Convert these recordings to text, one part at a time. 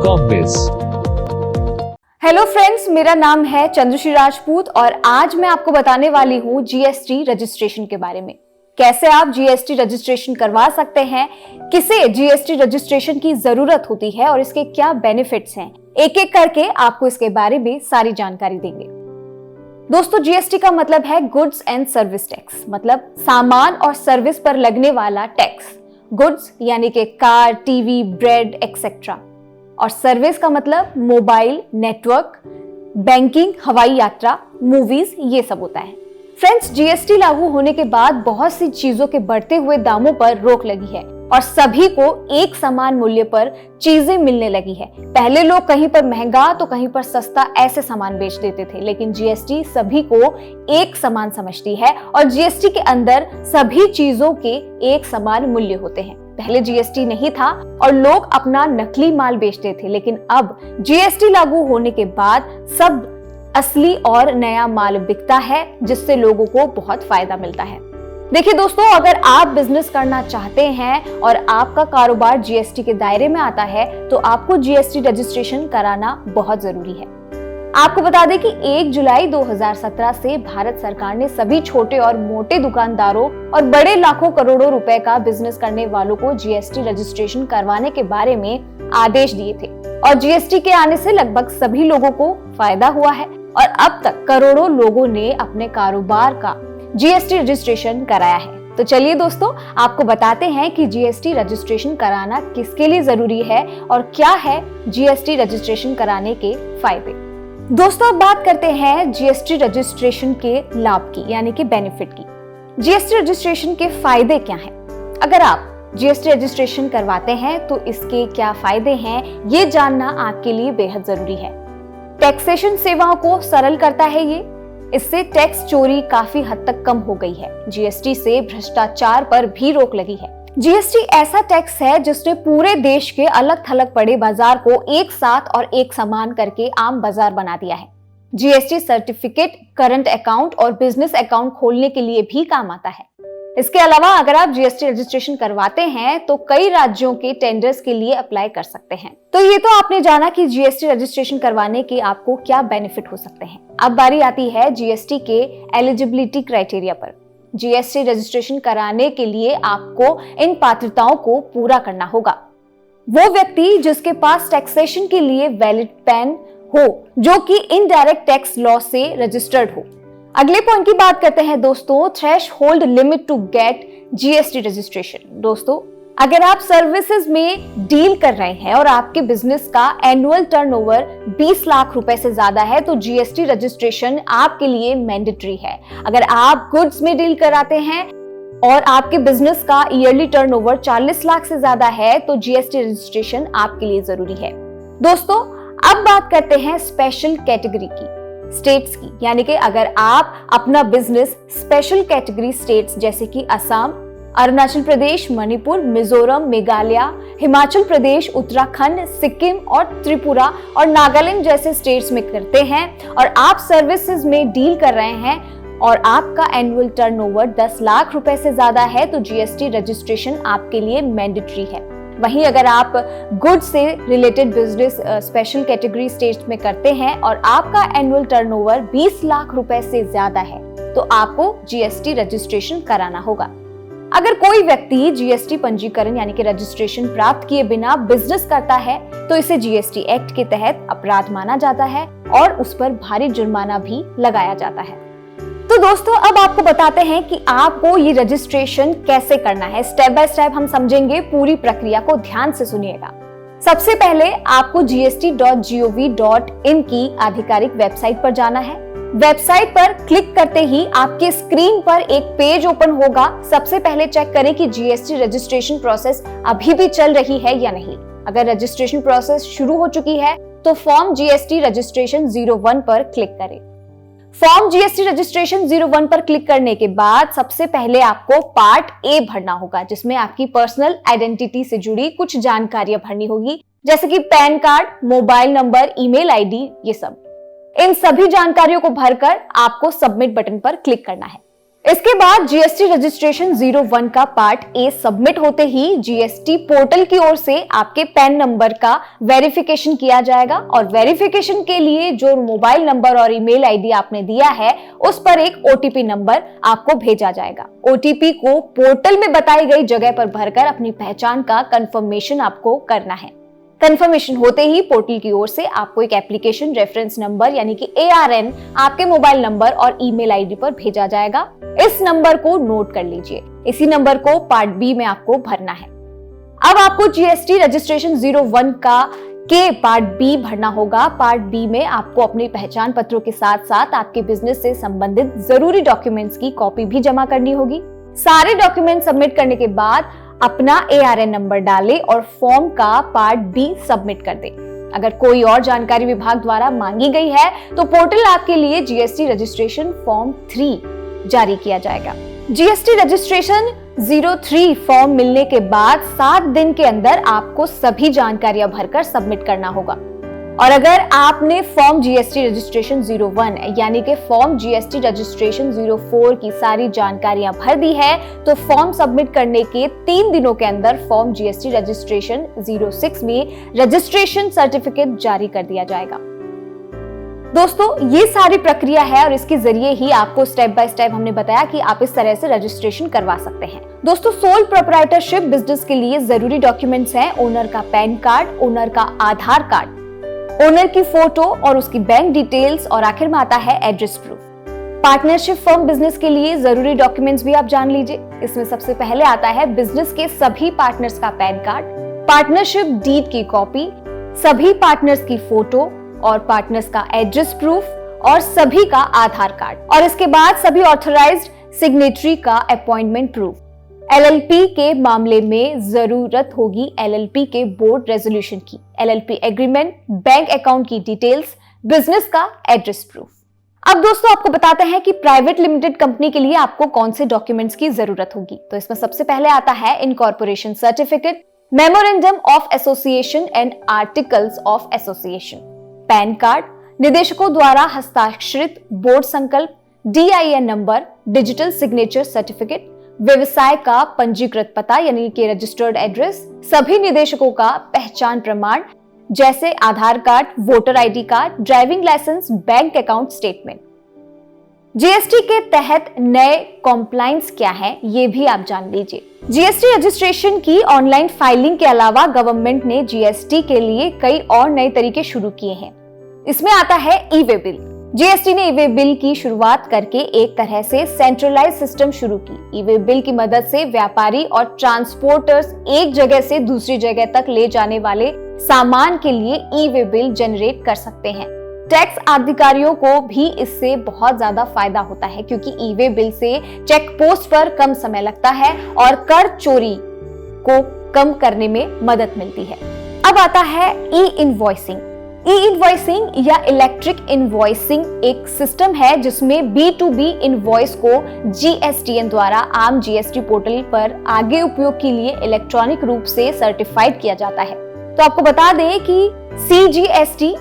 Compbiz। Hello friends, मेरा नाम है चंद्रश्री राजपूत और आज मैं आपको बताने वाली हूँ जीएसटी रजिस्ट्रेशन के बारे में। कैसे आप जीएसटी रजिस्ट्रेशन करवा सकते हैं, किसे जीएसटी रजिस्ट्रेशन की जरूरत होती है और इसके क्या बेनिफिट्स हैं। एक एक करके आपको इसके बारे में सारी जानकारी देंगे। दोस्तों, जीएसटी का मतलब है गुड्स एंड सर्विस टैक्स, मतलब सामान और सर्विस पर लगने वाला टैक्स। गुड्स यानी कि कार, टीवी, ब्रेड एक्सेट्रा, और सर्विस का मतलब मोबाइल, नेटवर्क, बैंकिंग, हवाई यात्रा, मूवीज, ये सब होता है। फ्रेंड्स, जीएसटी लागू होने के बाद बहुत सी चीजों के बढ़ते हुए दामों पर रोक लगी है और सभी को एक समान मूल्य पर चीजें मिलने लगी है। पहले लोग कहीं पर महंगा तो कहीं पर सस्ता ऐसे सामान बेच देते थे, लेकिन जीएसटी सभी को एक समान समझती है और जीएसटी के अंदर सभी चीजों के एक समान मूल्य होते हैं। पहले जीएसटी नहीं था और लोग अपना नकली माल बेचते थे, लेकिन अब जीएसटी लागू होने के बाद सब असली और नया माल बिकता है, जिससे लोगों को बहुत फायदा मिलता है। देखिए दोस्तों, अगर आप बिजनेस करना चाहते हैं और आपका कारोबार जीएसटी के दायरे में आता है तो आपको जीएसटी रजिस्ट्रेशन कराना बहुत जरूरी है। आपको बता दें कि 1 जुलाई 2017 से भारत सरकार ने सभी छोटे और मोटे दुकानदारों और बड़े लाखों करोड़ों रुपए का बिजनेस करने वालों को जीएसटी रजिस्ट्रेशन करवाने के बारे में आदेश दिए थे और जीएसटी के आने से लगभग सभी लोगों को फायदा हुआ है और अब तक करोड़ों लोगों ने अपने कारोबार का जीएसटी रजिस्ट्रेशन कराया है। तो चलिए दोस्तों, आपको बताते हैं कि जीएसटी रजिस्ट्रेशन कराना किसके लिए जरूरी है और क्या है जीएसटी रजिस्ट्रेशन कराने के फायदे। दोस्तों, अब बात करते हैं जीएसटी रजिस्ट्रेशन के लाभ की, यानी कि बेनिफिट की। जीएसटी रजिस्ट्रेशन के फायदे क्या हैं? अगर आप जीएसटी रजिस्ट्रेशन करवाते हैं तो इसके क्या फायदे हैं, ये जानना आपके लिए बेहद जरूरी है। टैक्सेशन सेवाओं को सरल करता है ये। इससे टैक्स चोरी काफी हद तक कम हो गई है। जीएसटी से भ्रष्टाचार पर भी रोक लगी है। जीएसटी ऐसा टैक्स है जिसने पूरे देश के अलग थलग पड़े बाजार को एक साथ और एक समान करके आम बाजार बना दिया है। जीएसटी सर्टिफिकेट करंट अकाउंट और बिजनेस अकाउंट खोलने के लिए भी काम आता है। इसके अलावा अगर आप जीएसटी रजिस्ट्रेशन करवाते हैं तो कई राज्यों के टेंडर्स के लिए अप्लाई कर सकते हैं। तो ये तो आपने जाना कि जीएसटी रजिस्ट्रेशन करवाने के आपको क्या बेनिफिट हो सकते हैं। अब बारी आती है जीएसटी के एलिजिबिलिटी क्राइटेरिया पर। जीएसटी रजिस्ट्रेशन कराने के लिए आपको इन पात्रताओं को पूरा करना होगा। वो व्यक्ति जिसके पास टैक्सेशन के लिए वैलिड पैन हो, जो कि इनडायरेक्ट टैक्स लॉ से रजिस्टर्ड हो। अगले पॉइंट की बात करते हैं दोस्तों, threshold limit to get GST registration. दोस्तों, अगर आप सर्विसेज में डील कर रहे हैं और आपके बिजनेस का एनुअल टर्नओवर 20 लाख रुपए से ज्यादा है तो जीएसटी रजिस्ट्रेशन आपके लिए मैंडेटरी है। अगर आप गुड्स में डील कराते हैं और आपके बिजनेस का ईयरली टर्नओवर 40 लाख से ज्यादा है तो जीएसटी रजिस्ट्रेशन आपके लिए जरूरी है। दोस्तों, अब बात करते हैं स्पेशल कैटेगरी की, स्टेट्स की, यानी कि अगर आप अपना बिजनेस स्पेशल कैटेगरी स्टेट्स जैसे कि असम, अरुणाचल प्रदेश, मणिपुर, मिजोरम, मेघालय, हिमाचल प्रदेश, उत्तराखंड, सिक्किम और त्रिपुरा और नागालैंड जैसे स्टेट्स में करते हैं और आप सर्विसेज में डील कर रहे हैं और आपका एनुअल टर्नओवर 10 लाख रुपए से ज्यादा है तो जीएसटी रजिस्ट्रेशन आपके लिए मैंडेटरी है। वहीं अगर आप गुड्स से related business special category states में करते हैं और आपका एनुअल टर्नओवर 20 लाख रुपए से ज्यादा है तो आपको जीएसटी रजिस्ट्रेशन कराना होगा। अगर कोई व्यक्ति जीएसटी पंजीकरण यानी कि रजिस्ट्रेशन प्राप्त किए बिना बिजनेस करता है तो इसे जीएसटी एक्ट के तहत अपराध माना जाता है और उस पर भारी जुर्माना भी लगाया जाता है। तो दोस्तों, अब आपको बताते हैं कि आपको ये रजिस्ट्रेशन कैसे करना है। स्टेप बाय स्टेप हम समझेंगे, पूरी प्रक्रिया को ध्यान से सुनिएगा। सबसे पहले आपको gst.gov.in की आधिकारिक वेबसाइट पर जाना है। वेबसाइट पर क्लिक करते ही आपके स्क्रीन पर एक पेज ओपन होगा। सबसे पहले चेक करें कि जीएसटी रजिस्ट्रेशन प्रोसेस अभी भी चल रही है या नहीं। अगर रजिस्ट्रेशन प्रोसेस शुरू हो चुकी है तो फॉर्म जीएसटी रजिस्ट्रेशन 01 पर क्लिक करें। फॉर्म जीएसटी रजिस्ट्रेशन 01 पर क्लिक करने के बाद सबसे पहले आपको पार्ट ए भरना होगा, जिसमें आपकी पर्सनल आइडेंटिटी से जुड़ी कुछ जानकारियां भरनी होगी, जैसे कि pan card, mobile number, email ID, ये सब। इन सभी जानकारियों को भरकर आपको सबमिट बटन पर क्लिक करना है। इसके बाद जीएसटी रजिस्ट्रेशन 01 का पार्ट ए सबमिट होते ही जीएसटी पोर्टल की ओर से आपके पैन नंबर का वेरिफिकेशन किया जाएगा और वेरिफिकेशन के लिए जो मोबाइल नंबर और ईमेल आईडी आपने दिया है उस पर एक ओटीपी नंबर आपको भेजा जाएगा। ओटीपी को पोर्टल में बताई गई जगह पर भरकर अपनी पहचान का कंफर्मेशन आपको करना है। कंफर्मेशन होते ही पोर्टल की ओर से आपको एक एप्लीकेशन रेफरेंस नंबर यानी कि ARN आपके मोबाइल नंबर और ईमेल आईडी पर भेजा जाएगा। इस नंबर को नोट कर लीजिए। इसी नंबर को पार्ट बी में आपको भरना है। अब आपको जीएसटी रजिस्ट्रेशन 01 के पार्ट बी भरना होगा। पार्ट बी में आपको अपने पहचान पत्रों के साथ साथ आपके बिजनेस से संबंधित जरूरी डॉक्यूमेंट्स की कॉपी भी जमा करनी होगी। सारे डॉक्यूमेंट सबमिट करने के बाद अपना ARN नंबर डालें और फॉर्म का पार्ट बी सबमिट कर दें। अगर कोई और जानकारी विभाग द्वारा मांगी गई है तो पोर्टल आपके लिए जीएसटी रजिस्ट्रेशन फॉर्म 3 जारी किया जाएगा। जीएसटी रजिस्ट्रेशन 03 फॉर्म मिलने के बाद 7 दिन के अंदर आपको सभी जानकारियां भरकर सबमिट करना होगा। और अगर आपने फॉर्म जीएसटी रजिस्ट्रेशन 01 यानी कि फॉर्म जीएसटी रजिस्ट्रेशन 04 की सारी जानकारियां भर दी है तो फॉर्म सबमिट करने के 3 दिनों के अंदर फॉर्म जीएसटी रजिस्ट्रेशन 06 में रजिस्ट्रेशन सर्टिफिकेट जारी कर दिया जाएगा। दोस्तों, ये सारी प्रक्रिया है और इसके जरिए ही आपको स्टेप बाय स्टेप हमने बताया कि आप इस तरह से रजिस्ट्रेशन करवा सकते हैं। दोस्तों, सोल प्रोप्राइटरशिप बिजनेस के लिए जरूरी डॉक्यूमेंट्स हैं ओनर का पैन कार्ड, ओनर का आधार कार्ड, ओनर की फोटो और उसकी बैंक डिटेल्स और आखिर में आता है address proof. Partnership firm business के लिए जरूरी डॉक्यूमेंट्स भी आप जान लीजिए। इसमें सबसे पहले आता है बिजनेस के सभी पार्टनर्स का पैन कार्ड, पार्टनरशिप डीड की कॉपी, सभी पार्टनर्स की फोटो और पार्टनर्स का एड्रेस प्रूफ और सभी का आधार कार्ड और इसके बाद सभी ऑथराइज्ड सिग्नेटरी का अपॉइंटमेंट प्रूफ। LLP के मामले में जरूरत होगी LLP के बोर्ड रेजोल्यूशन की, LLP एग्रीमेंट, बैंक अकाउंट की डिटेल्स, बिजनेस का एड्रेस प्रूफ। अब दोस्तों आपको बताते हैं कि प्राइवेट लिमिटेड कंपनी के लिए आपको कौन से डॉक्यूमेंट्स की जरूरत होगी। तो इसमें सबसे पहले आता है incorporation certificate, memorandum of association and articles of association, pan card, निदेशकों द्वारा हस्ताक्षरित बोर्ड संकल्प, DIN number, digital signature certificate, व्यवसाय का पंजीकृत पता यानी कि रजिस्टर्ड एड्रेस, सभी निदेशकों का पहचान प्रमाण जैसे Aadhaar card, voter ID card, driving licence, bank account statement. GST के तहत नए कॉम्प्लायंस क्या है ये भी आप जान लीजिए। जीएसटी रजिस्ट्रेशन की ऑनलाइन फाइलिंग के अलावा गवर्नमेंट ने जीएसटी के लिए कई और नए तरीके शुरू किए हैं। इसमें आता है ई-वे बिल। जीएसटी ने ई-वे बिल की शुरुआत करके एक तरह से सेंट्रलाइज सिस्टम शुरू की। ई-वे बिल की मदद से व्यापारी और ट्रांसपोर्टर्स एक जगह से दूसरी जगह तक ले जाने वाले सामान के लिए ई-वे बिल जनरेट कर सकते हैं। टैक्स अधिकारियों को भी इससे बहुत ज्यादा फायदा होता है क्योंकि ई-वे बिल से चेक पोस्ट पर कम समय लगता है और कर चोरी को कम करने में मदद मिलती है। अब आता है ई-इनवॉइसिंग। ई-इनवॉइसिंग या इलेक्ट्रिक इनवॉइसिंग एक सिस्टम है जिसमें B2B इनवॉइस को GSTN द्वारा आम जीएसटी पोर्टल पर आगे उपयोग के लिए इलेक्ट्रॉनिक रूप से सर्टिफाइड किया जाता है। तो आपको बता दें कि CGST,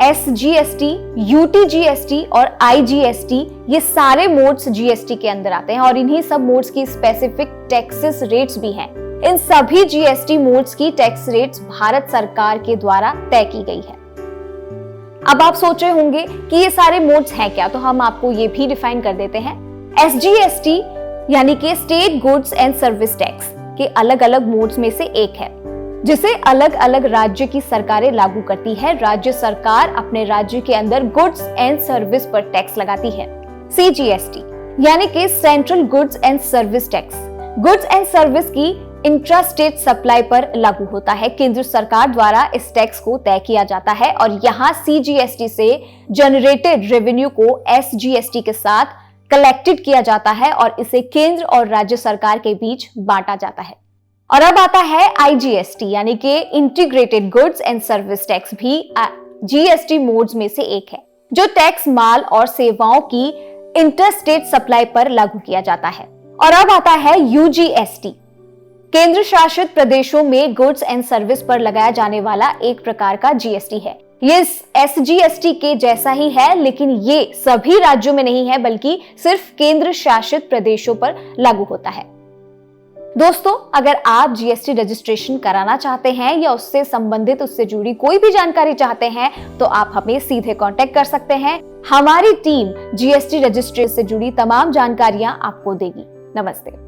SGST, UTGST और IGST ये सारे मोड्स जीएसटी के अंदर आते हैं और इन्हीं सब मोड्स की स्पेसिफिक टैक्सेस रेट्स भी हैं। इन सभी जीएसटी मोड्स की टैक्स रेट्स भारत सरकार के द्वारा तय की गई है। अब आप सोच रहे होंगे कि ये सारे मोड्स हैं क्या, तो हम आपको ये भी डिफाइन कर देते हैं। SGST यानी कि state goods and service tax के अलग अलग मोड्स में से एक है जिसे अलग अलग राज्य की सरकारें लागू करती है। राज्य सरकार अपने राज्य के अंदर गुड्स एंड सर्विस पर टैक्स लगाती है। CGST यानी कि central goods and service tax goods and service की इंट्रा स्टेट सप्लाई पर लागू होता है। केंद्र सरकार द्वारा इस टैक्स को तय किया जाता है और यहाँ CGST से जनरेटेड रेवेन्यू को SGST के साथ कलेक्टेड किया जाता है और इसे केंद्र और राज्य सरकार के बीच बांटा जाता है। और अब आता है IGST यानी कि integrated goods and service tax भी GST मोड्स में से एक है जो टैक्स माल और सेवाओं की इंटरस्टेट सप्लाई पर लागू किया जाता है। और अब आता है UGST, केंद्र शासित प्रदेशों में गुड्स एंड सर्विस पर लगाया जाने वाला एक प्रकार का जीएसटी है। ये SGST के जैसा ही है, लेकिन ये सभी राज्यों में नहीं है बल्कि सिर्फ केंद्र शासित प्रदेशों पर लागू होता है। दोस्तों, अगर आप GST रजिस्ट्रेशन कराना चाहते हैं या उससे संबंधित, उससे जुड़ी कोई भी जानकारी चाहते हैं तो आप हमें सीधे कांटेक्ट कर सकते हैं। हमारी टीम GST रजिस्ट्रेशन से जुड़ी तमाम जानकारियां आपको देगी। नमस्ते।